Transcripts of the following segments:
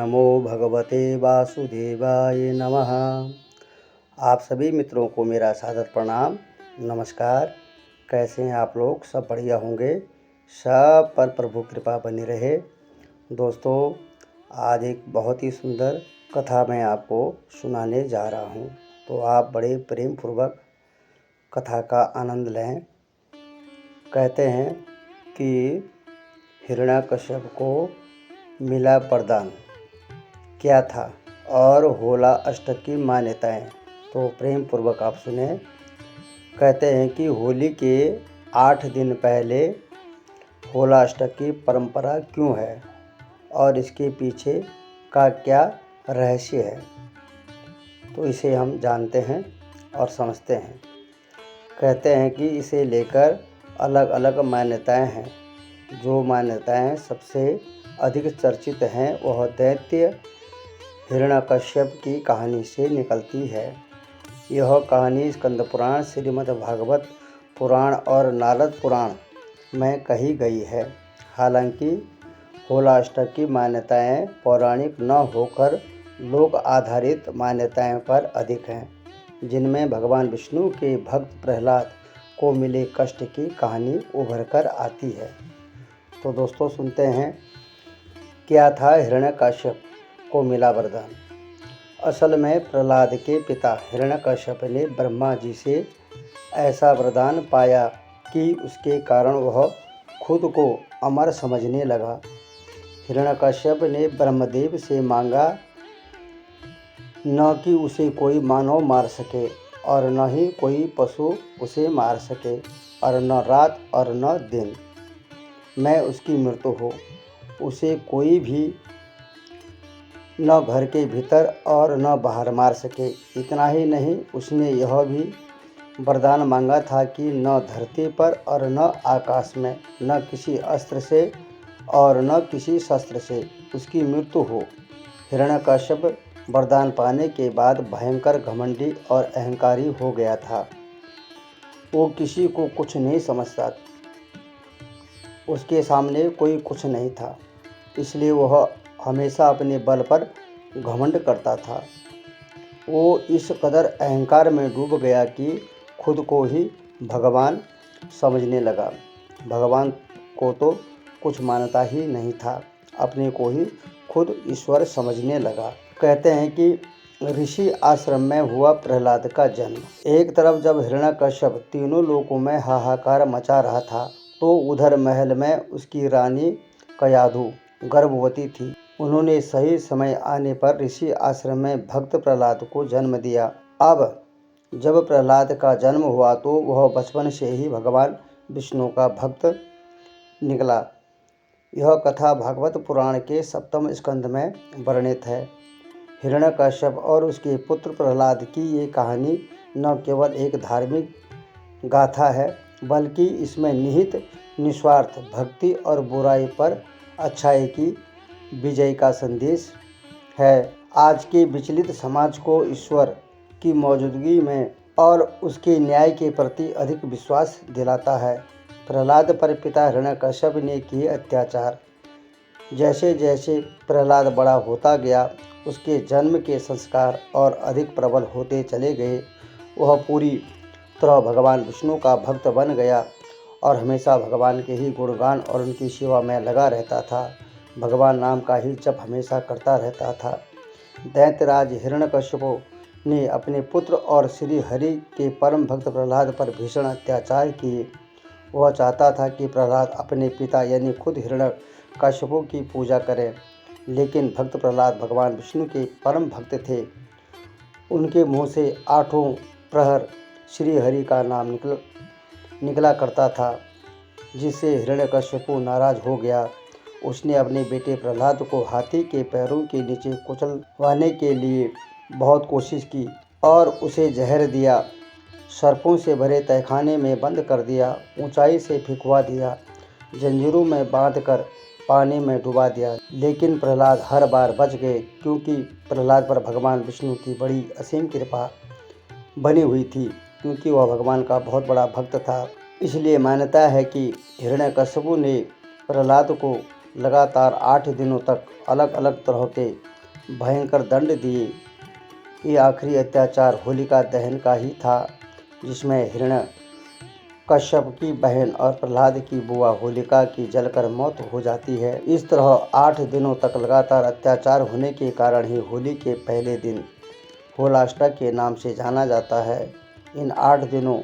नमो भगवते वासुदेवाय नमः। आप सभी मित्रों को मेरा सादर प्रणाम, नमस्कार। कैसे हैं आप लोग? सब बढ़िया होंगे। सब पर प्रभु कृपा बनी रहे। दोस्तों, आज एक बहुत ही सुंदर कथा मैं आपको सुनाने जा रहा हूँ, तो आप बड़े प्रेम पूर्वक कथा का आनंद लें। कहते हैं कि हिरण्याकश्यप को मिला वरदान, क्या था और होला अष्टक की मान्यताएं, तो प्रेम पूर्वक आप सुने। कहते हैं कि होली के 8 दिन पहले होला अष्टक की परंपरा क्यों है और इसके पीछे का क्या रहस्य है, तो इसे हम जानते हैं और समझते हैं। कहते हैं कि इसे लेकर अलग अलग मान्यताएं हैं। जो मान्यताएं सबसे अधिक चर्चित हैं वह दैत्य हिरण्याकश्यप की कहानी से निकलती है। यह कहानी स्कंद पुराण, श्रीमद् भागवत पुराण और नारद पुराण में कही गई है। हालांकि होला अष्टक की मान्यताएं पौराणिक न होकर लोक आधारित मान्यताएं पर अधिक हैं, जिनमें भगवान विष्णु के भक्त प्रहलाद को मिले कष्ट की कहानी उभर कर आती है। तो दोस्तों, सुनते हैं क्या था हिरण्याकश्यप को मिला वरदान। असल में प्रहलाद के पिता हिरण्याकश्यप ने ब्रह्मा जी से ऐसा वरदान पाया कि उसके कारण वह खुद को अमर समझने लगा। हिरण्याकश्यप ने ब्रह्मदेव से मांगा न कि उसे कोई मानव मार सके और न ही कोई पशु उसे मार सके, और न रात और न दिन में उसकी मृत्यु हो। उसे कोई भी न घर के भीतर और न बाहर मार सके। इतना ही नहीं, उसने यह भी वरदान मांगा था कि न धरती पर और न आकाश में, न किसी अस्त्र से और न किसी शस्त्र से उसकी मृत्यु हो। हिरण्याकश्यप वरदान पाने के बाद भयंकर घमंडी और अहंकारी हो गया था। वो किसी को कुछ नहीं समझता, उसके सामने कोई कुछ नहीं था, इसलिए वह हमेशा अपने बल पर घमंड करता था। वो इस कदर अहंकार में डूब गया कि खुद को ही भगवान समझने लगा। भगवान को तो कुछ मानता ही नहीं था, अपने को ही खुद ईश्वर समझने लगा। कहते हैं कि ऋषि आश्रम में हुआ प्रहलाद का जन्म। एक तरफ जब हिरण्याकश्यप तीनों लोकों में हाहाकार मचा रहा था, तो उधर महल में उसकी रानी कयाधु गर्भवती थी। उन्होंने सही समय आने पर ऋषि आश्रम में भक्त प्रहलाद को जन्म दिया। अब जब प्रहलाद का जन्म हुआ तो वह बचपन से ही भगवान विष्णु का भक्त निकला। यह कथा भागवत पुराण के 7वें स्कंद में वर्णित है। हिरण्याकश्यप और उसके पुत्र प्रहलाद की ये कहानी न केवल एक धार्मिक गाथा है, बल्कि इसमें निहित निस्वार्थ भक्ति और बुराई पर अच्छाई की विजय का संदेश है। आज के विचलित समाज को ईश्वर की मौजूदगी में और उसके न्याय के प्रति अधिक विश्वास दिलाता है। प्रहलाद पर पिता हिरण्याकश्यप ने किए अत्याचार। जैसे जैसे प्रहलाद बड़ा होता गया, उसके जन्म के संस्कार और अधिक प्रबल होते चले गए। वह पूरी तरह भगवान विष्णु का भक्त बन गया और हमेशा भगवान के ही गुणगान और उनकी सेवा में लगा रहता था। भगवान नाम का ही जप हमेशा करता रहता था। दैत्यराज हिरण्यकश्यप ने अपने पुत्र और श्री हरि के परम भक्त प्रहलाद पर भीषण अत्याचार किए। वह चाहता था कि प्रहलाद अपने पिता यानी खुद हिरण्यकश्यप की पूजा करे, लेकिन भक्त प्रहलाद भगवान विष्णु के परम भक्त थे। उनके मुँह से 8 प्रहर श्री हरि का नाम निकला करता था, जिससे हिरण्यकश्यप नाराज हो गया। उसने अपने बेटे प्रहलाद को हाथी के पैरों के नीचे कुचलवाने के लिए बहुत कोशिश की और उसे जहर दिया, सर्पों से भरे तहखाने में बंद कर दिया, ऊंचाई से फेंकवा दिया, जंजीरों में बांधकर पानी में डुबा दिया। लेकिन प्रहलाद हर बार बच गए, क्योंकि प्रहलाद पर भगवान विष्णु की बड़ी असीम कृपा बनी हुई थी, क्योंकि वह भगवान का बहुत बड़ा भक्त था। इसलिए मान्यता है कि हिरण्यकश्यप ने प्रहलाद को लगातार 8 दिनों तक अलग अलग तरह के भयंकर दंड दिए। ये आखिरी अत्याचार होलिका दहन का ही था, जिसमें हिरण्यकश्यप की बहन और प्रहलाद की बुआ होलिका की जलकर मौत हो जाती है। इस तरह 8 दिनों तक लगातार अत्याचार होने के कारण ही होली के पहले दिन होलाष्टक के नाम से जाना जाता है। इन 8 दिनों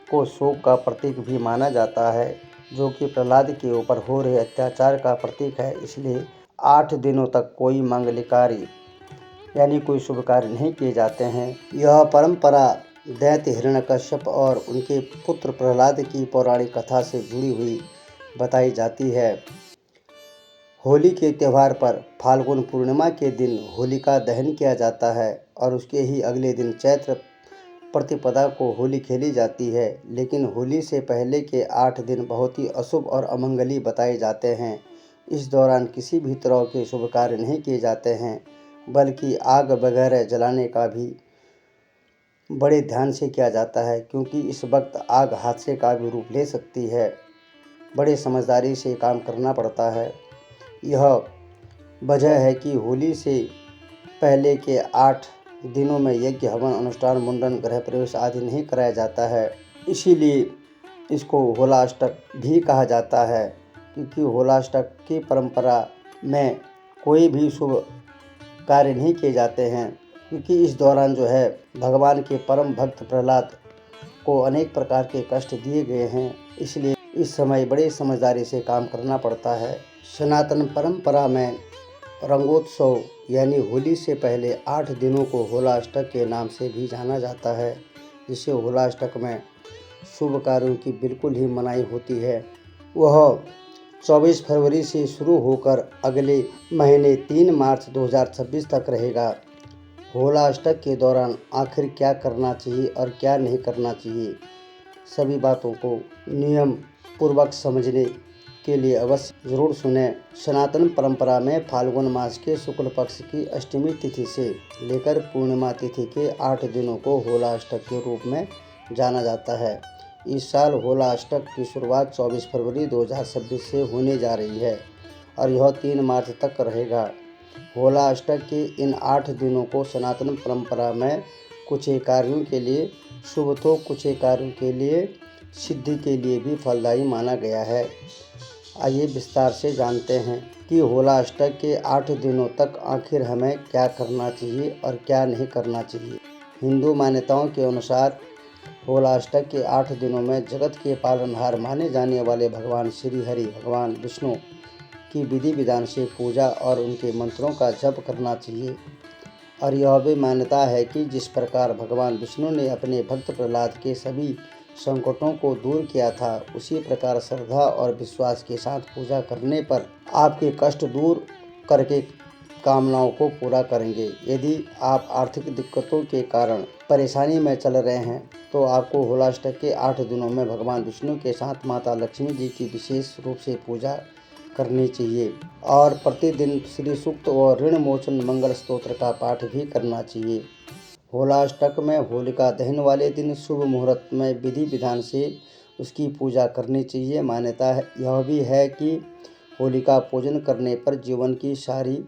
को शोक का प्रतीक भी माना जाता है, जो कि प्रहलाद के ऊपर हो रहे अत्याचार का प्रतीक है। इसलिए 8 दिनों तक कोई मांगलिक कार्य यानी कोई शुभ कार्य नहीं किए जाते हैं। यह परंपरा दैत्य हिरण्यकश्यप और उनके पुत्र प्रहलाद की पौराणिक कथा से जुड़ी हुई बताई जाती है। होली के त्यौहार पर फाल्गुन पूर्णिमा के दिन होलिका दहन किया जाता है और उसके ही अगले दिन चैत्र प्रतिपदा को होली खेली जाती है। लेकिन होली से पहले के 8 दिन बहुत ही अशुभ और अमंगली बताए जाते हैं। इस दौरान किसी भी तरह के शुभ कार्य नहीं किए जाते हैं, बल्कि आग वगैरह जलाने का भी बड़े ध्यान से किया जाता है, क्योंकि इस वक्त आग हादसे का भी रूप ले सकती है। बड़े समझदारी से काम करना पड़ता है। यह वजह है कि होली से पहले के 8 दिनों में यज्ञ, हवन, अनुष्ठान, मुंडन, गृह प्रवेश आदि नहीं कराया जाता है। इसीलिए इसको होलाष्टक भी कहा जाता है, क्योंकि होलाष्टक की परंपरा में कोई भी शुभ कार्य नहीं किए जाते हैं, क्योंकि इस दौरान जो है भगवान के परम भक्त प्रहलाद को अनेक प्रकार के कष्ट दिए गए हैं। इसलिए इस समय बड़े समझदारी से काम करना पड़ता है। सनातन परंपरा में रंगोत्सव यानी होली से पहले 8 दिनों को होलाष्टक के नाम से भी जाना जाता है, जिससे होलाष्टक में शुभ कार्यों की बिल्कुल ही मनाही होती है। वह 24 फरवरी से शुरू होकर अगले महीने 3 मार्च 2026 तक रहेगा। होलाष्टक के दौरान आखिर क्या करना चाहिए और क्या नहीं करना चाहिए, सभी बातों को नियम पूर्वक समझने के लिए अवश्य ज़रूर सुनें। सनातन परंपरा में फाल्गुन मास के शुक्ल पक्ष की अष्टमी तिथि से लेकर पूर्णिमा तिथि के 8 दिनों को होलाष्टक के रूप में जाना जाता है। इस साल होलाष्टक की शुरुआत 24 फरवरी 2026 से होने जा रही है और यह 3 मार्च तक रहेगा। होलाष्टक के इन 8 दिनों को सनातन परंपरा में कुछ कार्यों के लिए शुभ तो कुछ कार्यों के लिए सिद्धि के लिए भी फलदायी माना गया है। आइए विस्तार से जानते हैं कि होलाष्टक के 8 दिनों तक आखिर हमें क्या करना चाहिए और क्या नहीं करना चाहिए। हिंदू मान्यताओं के अनुसार होलाष्टक के 8 दिनों में जगत के पालनहार माने जाने वाले भगवान श्री हरि, भगवान विष्णु की विधि विधान से पूजा और उनके मंत्रों का जप करना चाहिए। और यह भी मान्यता है कि जिस प्रकार भगवान विष्णु ने अपने भक्त प्रहलाद के सभी संकटों को दूर किया था, उसी प्रकार श्रद्धा और विश्वास के साथ पूजा करने पर आपके कष्ट दूर करके कामनाओं को पूरा करेंगे। यदि आप आर्थिक दिक्कतों के कारण परेशानी में चल रहे हैं, तो आपको होलाष्टक के 8 दिनों में भगवान विष्णु के साथ माता लक्ष्मी जी की विशेष रूप से पूजा करनी चाहिए और प्रतिदिन श्री सूक्त और ऋण मोचन मंगल स्तोत्र का पाठ भी करना चाहिए। होलाष्टक में होलिका दहन वाले दिन शुभ मुहूर्त में विधि विधान से उसकी पूजा करनी चाहिए। मान्यता है यह भी है कि होलिका पूजन करने पर जीवन की सारी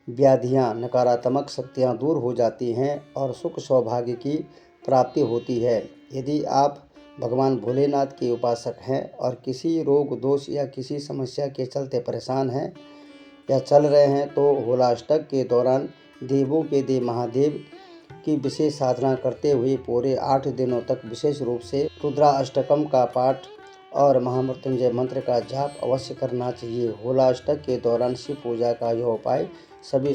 व्याधियां, नकारात्मक शक्तियां दूर हो जाती हैं और सुख सौभाग्य की प्राप्ति होती है। यदि आप भगवान भोलेनाथ के उपासक हैं और किसी रोग, दोष या किसी समस्या के चलते परेशान हैं या चल रहे हैं, तो होलाष्टक के दौरान देवों के देव महादेव की विशेष साधना करते हुए पूरे 8 दिनों तक विशेष रूप से रुद्राष्टकम का पाठ और महामृत्युंजय मंत्र का जाप अवश्य करना चाहिए। होलाष्टक के दौरान शिव पूजा का यह उपाय सभी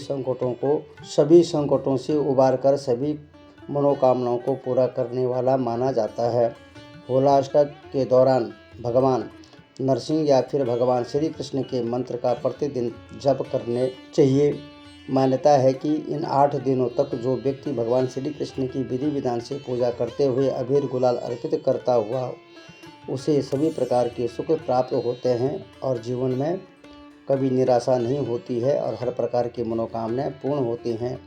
संकटों से उबारकर सभी मनोकामनाओं को पूरा करने वाला माना जाता है। होलाष्टक के दौरान भगवान नरसिंह या फिर भगवान श्री कृष्ण के मंत्र का प्रतिदिन जप करने चाहिए। मान्यता है कि इन 8 दिनों तक जो व्यक्ति भगवान श्री कृष्ण की विधि विधान से पूजा करते हुए अबीर गुलाल अर्पित करता हुआ, उसे सभी प्रकार के सुख प्राप्त होते हैं और जीवन में कभी निराशा नहीं होती है और हर प्रकार की मनोकामनाएं पूर्ण होती हैं।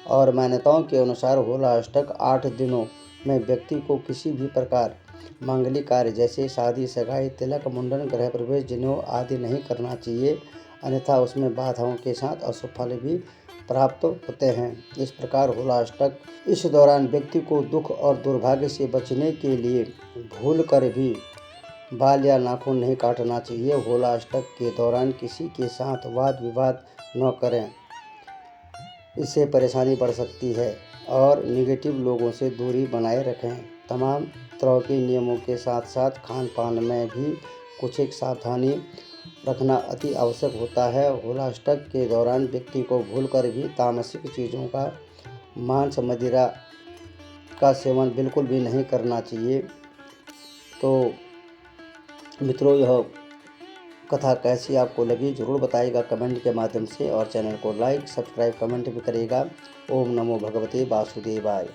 और मान्यताओं के अनुसार होलाष्टक 8 दिनों में व्यक्ति को किसी भी प्रकार मांगलिक कार्य जैसे शादी, सगाई, तिलक, मुंडन, गृह प्रवेश, जनेऊ आदि नहीं करना चाहिए अन्यथा उसमें बाधाओं के साथ अशुभ फल भी प्राप्त होते हैं। इस प्रकार होलाष्टक इस दौरान व्यक्ति को दुख और दुर्भाग्य से बचने के लिए भूल कर भी बाल या नाखून नहीं काटना चाहिए। होलाष्टक के दौरान किसी के साथ वाद विवाद न करें, इससे परेशानी बढ़ सकती है और निगेटिव लोगों से दूरी बनाए रखें। तमाम तरह के नियमों के साथ साथ खान पान में भी कुछ एक सावधानी रखना अति आवश्यक होता है। होलाष्टक के दौरान व्यक्ति को भूलकर भी तामसिक चीज़ों का मांस मदिरा का सेवन बिल्कुल भी नहीं करना चाहिए। तो मित्रों, यह कथा कैसी आपको लगी ज़रूर बताइएगा कमेंट के माध्यम से, और चैनल को लाइक सब्सक्राइब कमेंट भी करिएगा। ओम नमो भगवते वासुदेवाय।